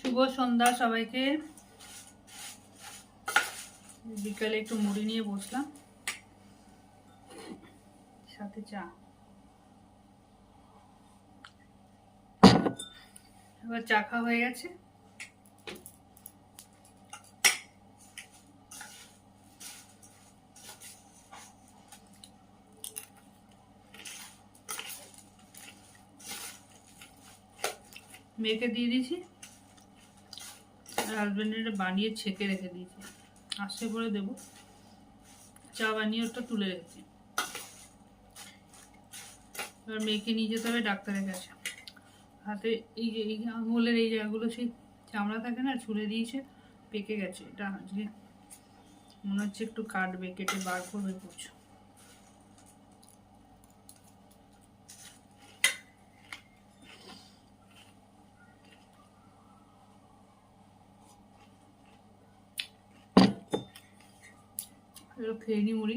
শুভ সন্ধ্যা সবাইকে। বিকালে একটু মুড়ি নিয়ে বসলাম, সাথে চা। এবার চা খাওয়া হয়ে গেছে। মেয়েকে দিয়ে দিয়েছি, হাজবেন্ডের বানিয়ে ছেঁকে রেখে দিয়েছি, আসতে করে দেবো। চা বানিয়ে ওটা তুলে রেখেছি। এবার মেয়েকে নিয়ে যেতে হবে ডাক্তারের কাছে। হাতে এই যে এই আঙুলের এই জায়গাগুলো সেই চামড়া থাকে না, ছুলে দিয়েছে, পেকে গেছে। এটা আজকে মনে হচ্ছে একটু কাটবে, কেটে বার করবে কিছু। খেয়ে নি মুড়ি।